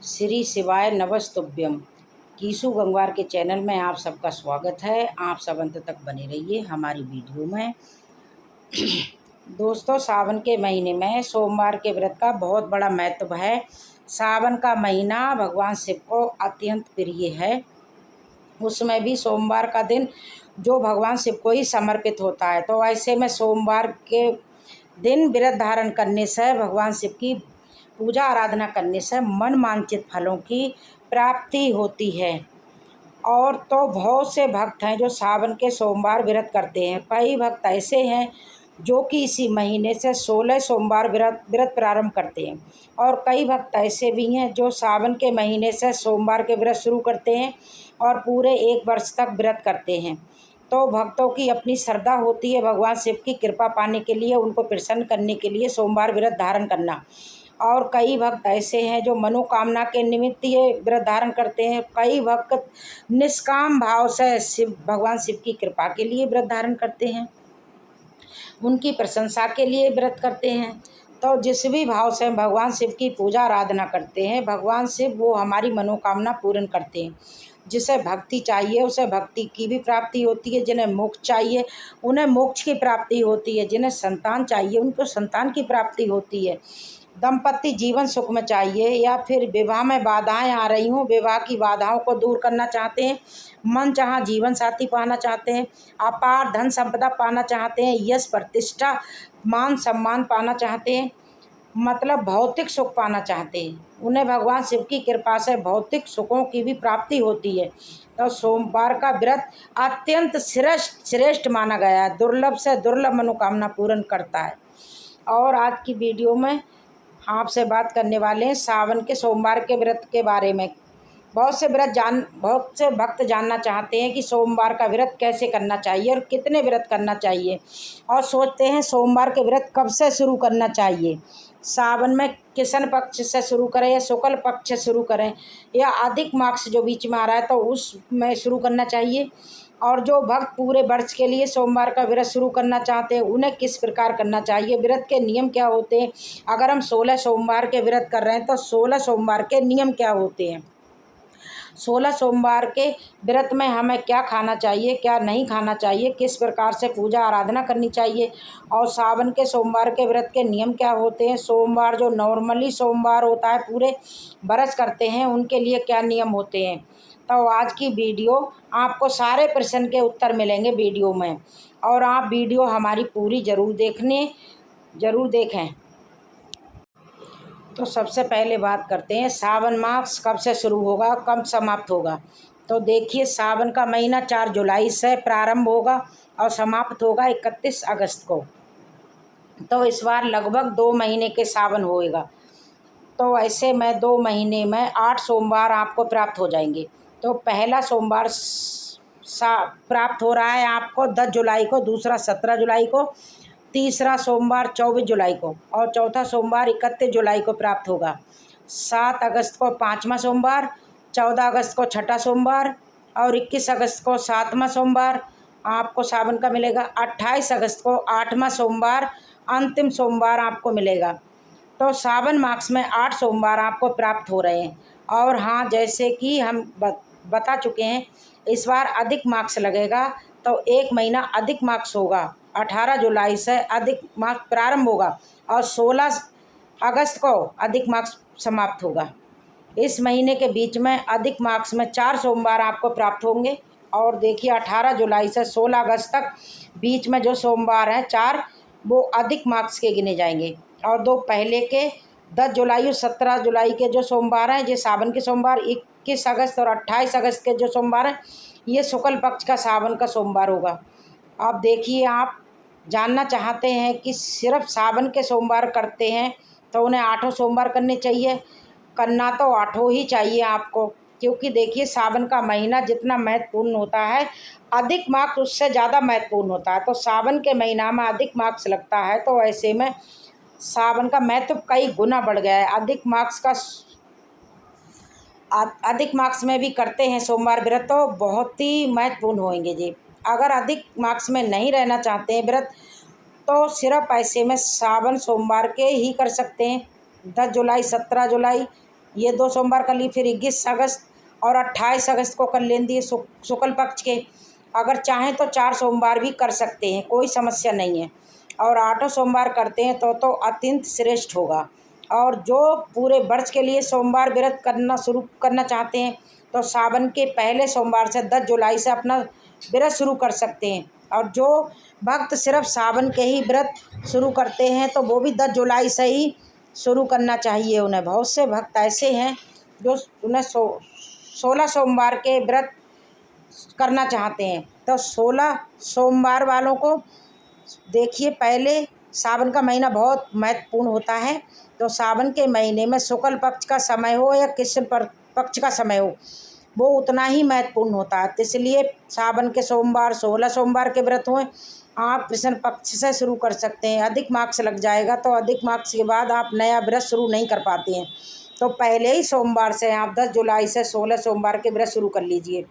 श्री शिवाय नमस्तुभ्यम। कीसू गंगवार के चैनल में आप सबका स्वागत है। आप सब अंत तक बने रहिए हमारी वीडियो में। दोस्तों, सावन के महीने में सोमवार के व्रत का बहुत बड़ा महत्व है। सावन का महीना भगवान शिव को अत्यंत प्रिय है। उसमें भी सोमवार का दिन जो भगवान शिव को ही समर्पित होता है। तो ऐसे में सोमवार के दिन व्रत धारण करने से, भगवान शिव की पूजा आराधना करने से मन वांछित फलों की प्राप्ति होती है। और तो बहुत से भक्त हैं जो सावन के सोमवार व्रत करते हैं। कई भक्त ऐसे हैं जो कि इसी महीने से 16 सोमवार व्रत प्रारंभ करते हैं। और कई भक्त ऐसे भी हैं जो सावन के महीने से सोमवार के व्रत शुरू करते हैं और पूरे 1 वर्ष तक व्रत करते हैं। तो भक्तों की अपनी श्रद्धा होती है भगवान शिव की कृपा पाने के लिए, उनको प्रसन्न करने के लिए सोमवार व्रत धारण करना। और कई भक्त ऐसे हैं जो मनोकामना के निमित्त ये व्रत धारण करते हैं। कई भक्त निष्काम भाव से भगवान शिव की कृपा के लिए व्रत धारण करते हैं, उनकी प्रशंसा के लिए व्रत करते हैं। तो जिस भी भाव से भगवान शिव की पूजा आराधना करते हैं, भगवान शिव वो हमारी मनोकामना पूर्ण करते हैं। जिसे भक्ति चाहिए उसे भक्ति की भी प्राप्ति होती है, जिन्हें मोक्ष चाहिए उन्हें मोक्ष की प्राप्ति होती है, जिन्हें संतान चाहिए उनको संतान की प्राप्ति होती है। दंपत्ति जीवन सुख में चाहिए या फिर विवाह में बाधाएं आ रही हों, विवाह की बाधाओं को दूर करना चाहते हैं, मन चाहा जीवन साथी पाना चाहते हैं, अपार धन संपदा पाना चाहते हैं, यश प्रतिष्ठा मान सम्मान पाना चाहते हैं, मतलब भौतिक सुख पाना चाहते हैं, उन्हें भगवान शिव की कृपा से भौतिक सुखों की भी प्राप्ति होती है। तो सोमवार का व्रत अत्यंत श्रेष्ठ माना गया है, दुर्लभ से दुर्लभ मनोकामना पूर्ण करता है। और आज की वीडियो में आपसे बात करने वाले हैं सावन के सोमवार के व्रत के बारे में। बहुत से भक्त जानना चाहते हैं कि सोमवार का व्रत कैसे करना चाहिए और कितने व्रत करना चाहिए, और सोचते हैं सोमवार के व्रत कब से शुरू करना चाहिए। सावन में कृष्ण पक्ष से शुरू करें या शुक्ल पक्ष से शुरू करें या अधिक मास जो बीच में आ रहा है तो उसमें शुरू करना चाहिए। और जो भक्त पूरे वर्ष के लिए सोमवार का व्रत शुरू करना चाहते हैं उन्हें किस प्रकार करना चाहिए, व्रत के नियम क्या होते हैं। अगर हम 16 सोमवार के व्रत कर रहे हैं तो 16 सोमवार के नियम क्या होते हैं, 16 सोमवार के व्रत में हमें क्या खाना चाहिए, क्या नहीं खाना चाहिए, किस प्रकार से पूजा आराधना करनी चाहिए, और सावन के सोमवार के व्रत के नियम क्या होते हैं। सोमवार जो नॉर्मली सोमवार होता है पूरे बरस करते हैं उनके लिए क्या नियम होते हैं। तो आज की वीडियो आपको सारे प्रश्न के उत्तर मिलेंगे वीडियो में, और आप वीडियो हमारी पूरी ज़रूर देखें। तो सबसे पहले बात करते हैं सावन मास कब से शुरू होगा, कब समाप्त होगा। तो देखिए, सावन का महीना 4 जुलाई से प्रारंभ होगा और समाप्त होगा 31 अगस्त को। तो इस बार लगभग 2 महीने के सावन होएगा। तो ऐसे में 2 महीने में 8 सोमवार आपको प्राप्त हो जाएंगे। तो पहला सोमवार प्राप्त हो रहा है आपको 10 जुलाई को, दूसरा 17 जुलाई को, तीसरा सोमवार 24 जुलाई को और चौथा सोमवार 31 जुलाई को प्राप्त होगा। 7 अगस्त को 5वां सोमवार, 14 अगस्त को 6ठा सोमवार और 21 अगस्त को 7वां सोमवार आपको सावन का मिलेगा। 28 अगस्त को 8वां सोमवार अंतिम सोमवार आपको मिलेगा। तो सावन मास में 8 सोमवार आपको प्राप्त हो रहे हैं। और हाँ, जैसे कि हम बता चुके हैं, इस बार अधिक मास लगेगा तो 1 महीना अधिक मास होगा। 18 जुलाई से अधिक मास प्रारंभ होगा और 16 अगस्त को अधिक मास समाप्त होगा। इस महीने के बीच में अधिक मास में 4 सोमवार आपको प्राप्त होंगे। और देखिए, 18 जुलाई से 16 अगस्त तक बीच में जो सोमवार हैं 4, वो अधिक मास के गिने जाएंगे। और 2 पहले के 10 जुलाई और 17 जुलाई के जो सोमवार हैं ये सावन के सोमवार, 21 अगस्त और 28 अगस्त के जो सोमवार हैं ये शुक्ल पक्ष का सावन का सोमवार होगा। अब देखिए, आप जानना चाहते हैं कि सिर्फ सावन के सोमवार करते हैं तो उन्हें 8 सोमवार करने चाहिए। करना तो 8 ही चाहिए आपको, क्योंकि देखिए सावन का महीना जितना महत्वपूर्ण होता है, अधिक मास उससे ज़्यादा महत्वपूर्ण होता है। तो सावन के महीना में अधिक मास लगता है, तो ऐसे में सावन का महत्व कई गुना बढ़ गया है। अधिक मास में भी करते हैं सोमवार व्रत तो बहुत ही महत्वपूर्ण होंगे जी। अगर अधिक मास में नहीं रहना चाहते हैं व्रत तो सिर्फ ऐसे में सावन सोमवार के ही कर सकते हैं। 10 जुलाई, 17 जुलाई, ये 2 सोमवार कर लिए, फिर 21 अगस्त और 28 अगस्त को कर लेंगे शुक्ल पक्ष के। अगर चाहें तो 4 सोमवार भी कर सकते हैं, कोई समस्या नहीं है। और 8 सोमवार करते हैं तो अत्यंत श्रेष्ठ होगा। और जो पूरे वर्ष के लिए सोमवार व्रत करना शुरू करना चाहते हैं तो सावन के पहले सोमवार से 10 जुलाई से अपना व्रत शुरू कर सकते हैं। और जो भक्त सिर्फ सावन के ही व्रत शुरू करते हैं तो वो भी 10 जुलाई से ही शुरू करना चाहिए उन्हें। बहुत से भक्त ऐसे हैं जो उन्हें 16 सोमवार के व्रत करना चाहते हैं। तो 16 सोमवार वालों को देखिए, पहले सावन का महीना बहुत महत्वपूर्ण होता है। तो सावन के महीने में शुक्ल पक्ष का समय हो या कृष्ण पक्ष का समय हो, वो उतना ही महत्वपूर्ण होता है। तो इसलिए सावन के सोमवार 16 सोमवार के व्रत हुए, आप कृष्ण पक्ष से शुरू कर सकते हैं। अधिक मार्क्स लग जाएगा तो अधिक मार्क्स के बाद आप नया व्रत शुरू नहीं कर पाते हैं। तो पहले ही सोमवार से आप 10 जुलाई से 16 सोमवार के व्रत शुरू कर लीजिए।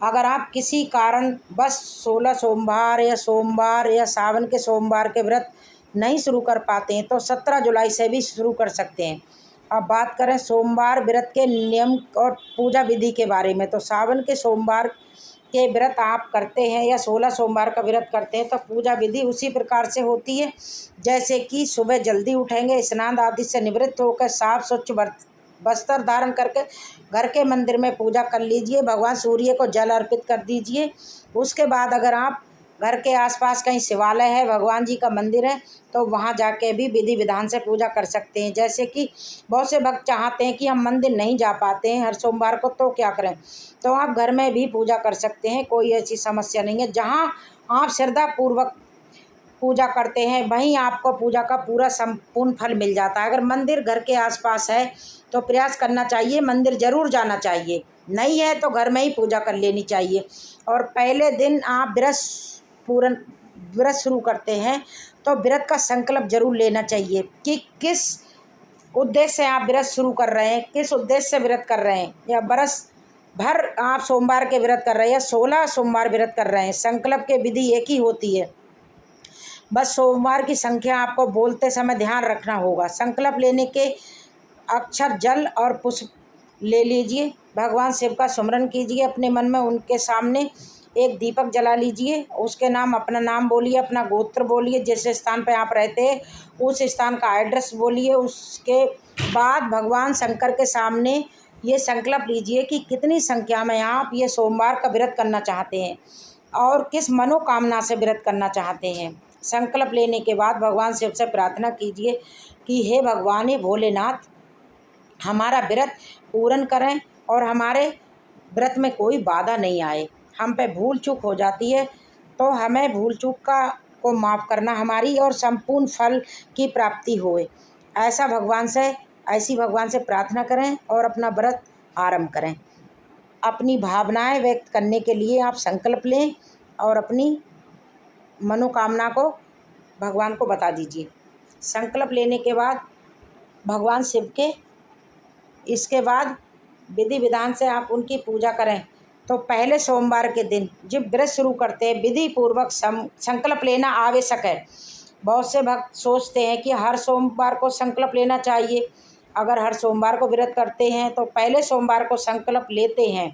अगर आप किसी कारण बस 16 सोमवार या सावन के सोमवार के व्रत नहीं शुरू कर पाते हैं तो 17 जुलाई से भी शुरू कर सकते हैं। अब बात करें सोमवार व्रत के नियम और पूजा विधि के बारे में, तो सावन के सोमवार के व्रत आप करते हैं या 16 सोमवार का व्रत करते हैं तो पूजा विधि उसी प्रकार से होती है। जैसे कि सुबह जल्दी उठेंगे, स्नान आदि से निवृत्त होकर साफ स्वच्छ वस्त्र धारण करके घर के मंदिर में पूजा कर लीजिए। भगवान सूर्य को जल अर्पित कर दीजिए। उसके बाद अगर आप घर के आसपास कहीं शिवालय है, भगवान जी का मंदिर है, तो वहाँ जाके भी विधि विधान से पूजा कर सकते हैं। जैसे कि बहुत से भक्त चाहते हैं कि हम मंदिर नहीं जा पाते हैं हर सोमवार को, तो क्या करें, तो आप घर में भी पूजा कर सकते हैं, कोई ऐसी समस्या नहीं है। जहाँ आप श्रद्धापूर्वक पूजा करते हैं वहीं आपको पूजा का पूरा संपूर्ण फल मिल जाता है। अगर मंदिर घर के आसपास है तो प्रयास करना चाहिए, मंदिर ज़रूर जाना चाहिए, नहीं है तो घर में ही पूजा कर लेनी चाहिए। और पहले दिन आप व्रत शुरू करते हैं तो व्रत का संकल्प जरूर लेना चाहिए कि किस उद्देश्य से आप व्रत शुरू कर रहे हैं, किस उद्देश्य से व्रत कर रहे हैं, या बरस भर आप सोमवार के व्रत कर रहे हैं या 16 सोमवार व्रत कर रहे हैं। संकल्प की विधि एक ही होती है, बस सोमवार की संख्या आपको बोलते समय ध्यान रखना होगा। संकल्प लेने के अक्षर जल और पुष्प ले लीजिए, भगवान शिव का सुमरन कीजिए अपने मन में, उनके सामने एक दीपक जला लीजिए, उसके नाम अपना नाम बोलिए, अपना गोत्र बोलिए, जिस स्थान पे आप रहते हैं उस स्थान का एड्रेस बोलिए। उसके बाद भगवान शंकर के सामने ये संकल्प लीजिए कि कितनी संख्या में आप ये सोमवार का व्रत करना चाहते हैं और किस मनोकामना से व्रत करना चाहते हैं। संकल्प लेने के बाद भगवान शिव से प्रार्थना कीजिए कि हे भगवान, हे भोलेनाथ, हमारा व्रत पूर्ण करें और हमारे व्रत में कोई बाधा नहीं आए। हम पे भूल चूक हो जाती है तो हमें भूल चूक को माफ़ करना हमारी, और संपूर्ण फल की प्राप्ति होए। ऐसी भगवान से प्रार्थना करें और अपना व्रत आरंभ करें। अपनी भावनाएं व्यक्त करने के लिए आप संकल्प लें और अपनी मनोकामना को भगवान को बता दीजिए। संकल्प लेने के बाद भगवान शिव के इसके बाद विधि विधान से आप उनकी पूजा करें। तो पहले सोमवार के दिन जब व्रत शुरू करते हैं विधि पूर्वक संकल्प लेना आवश्यक है। बहुत से भक्त सोचते हैं कि हर सोमवार को संकल्प लेना चाहिए। अगर हर सोमवार को व्रत करते हैं तो पहले सोमवार को संकल्प लेते हैं,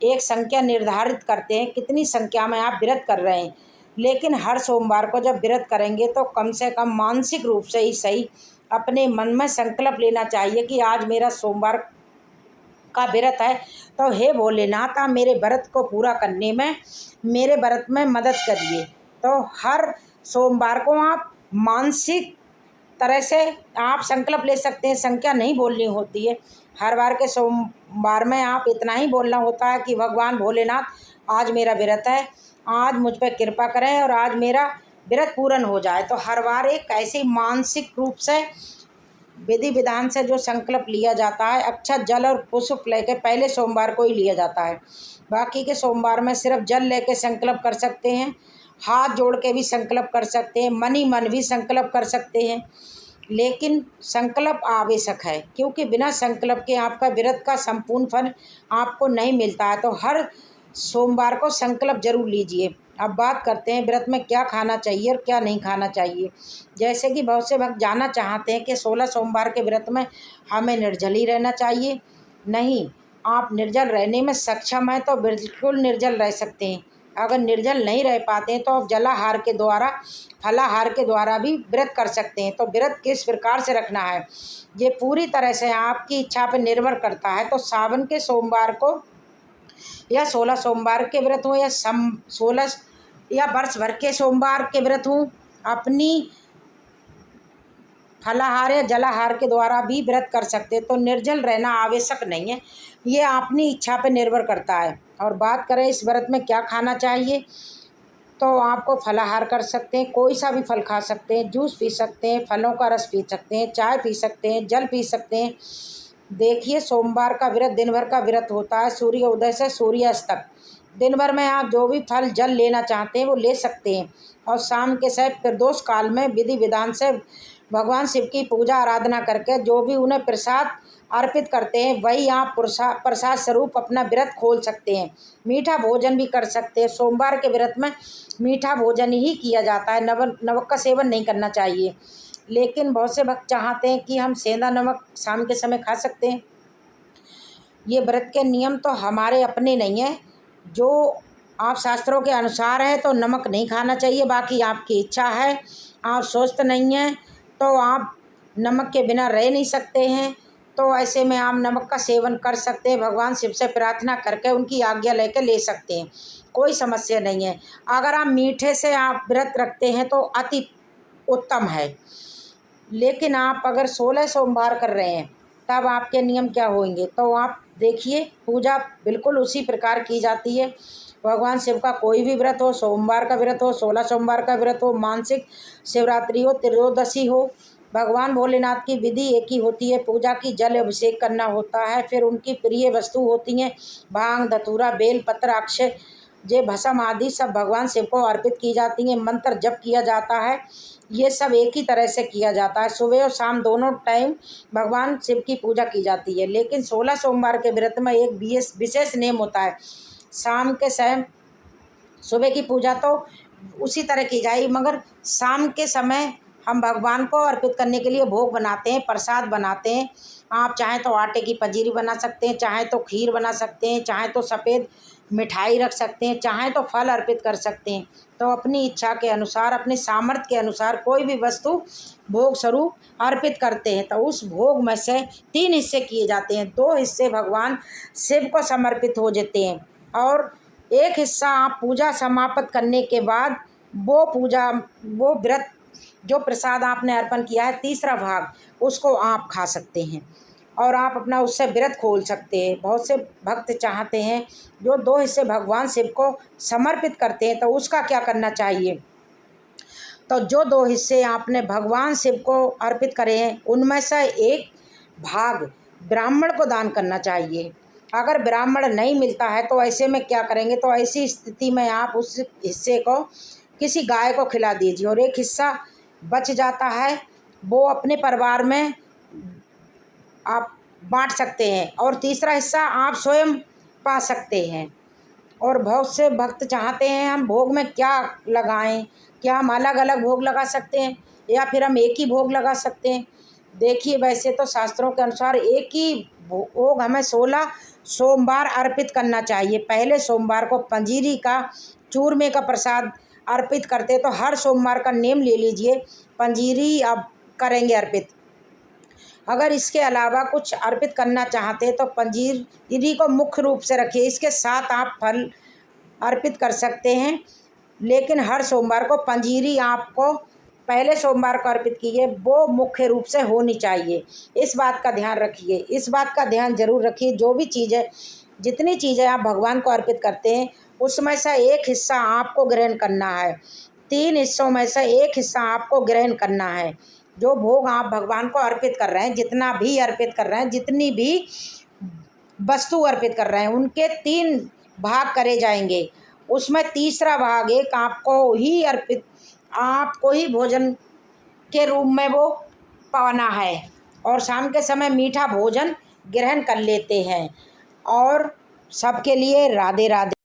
एक संख्या निर्धारित करते हैं कितनी संख्या में आप व्रत कर रहे हैं। लेकिन हर सोमवार को जब व्रत करेंगे तो कम से कम मानसिक रूप से ही सही अपने मन में संकल्प लेना चाहिए कि आज मेरा सोमवार का व्रत है, तो हे भोलेनाथ, आप मेरे व्रत को पूरा करने में मेरे व्रत में मदद करिए। तो हर सोमवार को आप मानसिक तरह से आप संकल्प ले सकते हैं, संख्या नहीं बोलनी होती है। हर बार के सोमवार में आप इतना ही बोलना होता है कि भगवान भोलेनाथ, आज मेरा व्रत है, आज मुझ पर कृपा करें और आज मेरा व्रत पूर्ण हो जाए। तो हर बार एक ऐसे मानसिक रूप से विधि विधान से जो संकल्प लिया जाता है, अक्षत जल और पुष्प लेकर पहले सोमवार को ही लिया जाता है। बाकी के सोमवार में सिर्फ जल लेकर संकल्प कर सकते हैं, हाथ जोड़ के भी संकल्प कर सकते हैं, मन ही मन भी संकल्प कर सकते हैं। लेकिन संकल्प आवश्यक है, क्योंकि बिना संकल्प के आपका व्रत का संपूर्ण फल आपको नहीं मिलता है। तो हर सोमवार को संकल्प जरूर लीजिए। अब बात करते हैं व्रत में क्या खाना चाहिए और क्या नहीं खाना चाहिए। जैसे कि बहुत से भक्त जानना चाहते हैं कि 16 सोमवार के व्रत में हमें निर्जल ही रहना चाहिए। नहीं, आप निर्जल रहने में सक्षम हैं तो बिल्कुल निर्जल रह सकते हैं। अगर निर्जल नहीं रह पाते हैं तो आप जलाहार के द्वारा, फलाहार के द्वारा भी व्रत कर सकते हैं। तो व्रत किस प्रकार से रखना है ये पूरी तरह से आपकी इच्छा पर निर्भर करता है। तो सावन के सोमवार को या 16 सोमवार के व्रत हों या 16 या वर्ष भर के सोमवार के व्रत हों, अपनी फलाहार या जलाहार के द्वारा भी व्रत कर सकते हैं। तो निर्जल रहना आवश्यक नहीं है, ये अपनी इच्छा पर निर्भर करता है। और बात करें इस व्रत में क्या खाना चाहिए, तो आपको फलाहार कर सकते हैं, कोई सा भी फल खा सकते हैं, जूस पी सकते हैं, फलों का रस पी सकते हैं, चाय पी सकते हैं, जल पी सकते हैं। देखिए, सोमवार का व्रत दिन भर का व्रत होता है, सूर्य उदय से सूर्यास्त तक। दिन भर में आप जो भी फल जल लेना चाहते हैं वो ले सकते हैं। और शाम के समय प्रदोष काल में विधि विधान से भगवान शिव की पूजा आराधना करके जो भी उन्हें प्रसाद अर्पित करते हैं वही आप प्रसाद स्वरूप अपना व्रत खोल सकते हैं। मीठा भोजन भी कर सकते हैं। सोमवार के व्रत में मीठा भोजन ही किया जाता है, नमक का सेवन नहीं करना चाहिए। लेकिन बहुत से भक्त चाहते हैं कि हम सेंधा नमक शाम के समय खा सकते हैं। ये व्रत के नियम तो हमारे अपने नहीं हैं, जो आप शास्त्रों के अनुसार है तो नमक नहीं खाना चाहिए। बाकी आपकी इच्छा है, आप स्वस्थ नहीं हैं तो आप नमक के बिना रह नहीं सकते हैं, तो ऐसे में आप नमक का सेवन कर सकते हैं। भगवान शिव से प्रार्थना करके उनकी आज्ञा लेके ले सकते हैं, कोई समस्या नहीं है। अगर आप मीठे से आप व्रत रखते हैं तो अति उत्तम है। लेकिन आप अगर 16 सोमवार कर रहे हैं तब आपके नियम क्या होंगे, तो आप देखिए, पूजा बिल्कुल उसी प्रकार की जाती है। भगवान शिव का कोई भी व्रत हो, सोमवार का व्रत हो, 16 सोमवार का व्रत हो, मानसिक शिवरात्रि हो, त्रयोदशी हो, भगवान भोलेनाथ की विधि एक ही होती है। पूजा की जल अभिषेक करना होता है। फिर उनकी प्रिय वस्तु होती हैं भांग, धतूरा, बेल पत्र, अक्षय, जे भस्म आदि सब भगवान शिव को अर्पित की जाती हैं। मंत्र जप किया जाता है, ये सब एक ही तरह से किया जाता है। सुबह और शाम दोनों टाइम भगवान शिव की पूजा की जाती है। लेकिन 16 सोमवार के व्रत में एक विशेष नियम होता है। शाम के समय सुबह की पूजा तो उसी तरह की जाएगी, मगर शाम के समय हम भगवान को अर्पित करने के लिए भोग बनाते हैं, प्रसाद बनाते हैं। आप चाहें तो आटे की पंजीरी बना सकते हैं, चाहें तो खीर बना सकते हैं, चाहें तो सफ़ेद मिठाई रख सकते हैं, चाहें तो फल अर्पित कर सकते हैं। तो अपनी इच्छा के अनुसार, अपने सामर्थ्य के अनुसार कोई भी वस्तु भोग स्वरूप अर्पित करते हैं। तो उस भोग में से 3 हिस्से किए जाते हैं। 2 हिस्से भगवान शिव को समर्पित हो जाते हैं और एक हिस्सा आप पूजा समाप्त करने के बाद वो व्रत जो प्रसाद आपने अर्पण किया है, तीसरा भाग उसको आप खा सकते हैं और आप अपना उससे व्रत खोल सकते हैं। बहुत से भक्त चाहते हैं जो 2 हिस्से भगवान शिव को समर्पित करते हैं, तो उसका क्या करना चाहिए। तो जो 2 हिस्से आपने भगवान शिव को अर्पित करे हैं उनमें से एक भाग ब्राह्मण को दान करना चाहिए। अगर ब्राह्मण नहीं मिलता है तो ऐसे में क्या करेंगे, तो ऐसी स्थिति में आप उस हिस्से को किसी गाय को खिला दीजिए और एक हिस्सा बच जाता है वो अपने परिवार में आप बांट सकते हैं और तीसरा हिस्सा आप स्वयं पा सकते हैं। और बहुत से भक्त चाहते हैं हम भोग में क्या लगाएं, क्या हम अलग अलग भोग लगा सकते हैं या फिर हम एक ही भोग लगा सकते हैं। देखिए, वैसे तो शास्त्रों के अनुसार एक ही भोग हमें 16 सोमवार अर्पित करना चाहिए। पहले सोमवार को पंजीरी का, चूरमे का प्रसाद अर्पित करते, तो हर सोमवार का नेम ले लीजिए, पंजीरी आप करेंगे अर्पित। अगर इसके अलावा कुछ अर्पित करना चाहते हैं तो पंजीरी को मुख्य रूप से रखिए, इसके साथ आप फल अर्पित कर सकते हैं। लेकिन हर सोमवार को पंजीरी आपको पहले सोमवार को अर्पित कीजिए, वो मुख्य रूप से होनी चाहिए। इस बात का ध्यान रखिए, इस बात का ध्यान जरूर रखिए। जो भी चीज़ें, जितनी चीज़ें आप भगवान को अर्पित करते हैं उसमें से एक हिस्सा आपको ग्रहण करना है। 3 हिस्सों में से एक हिस्सा आपको ग्रहण करना है। जो भोग आप भगवान को अर्पित कर रहे हैं, जितना भी अर्पित कर रहे हैं, जितनी भी वस्तु अर्पित कर रहे हैं, उनके 3 भाग करे जाएंगे। उसमें तीसरा भाग एक आपको ही भोजन के रूप में वो पाना है और शाम के समय मीठा भोजन ग्रहण कर लेते हैं। और सबके लिए राधे राधे।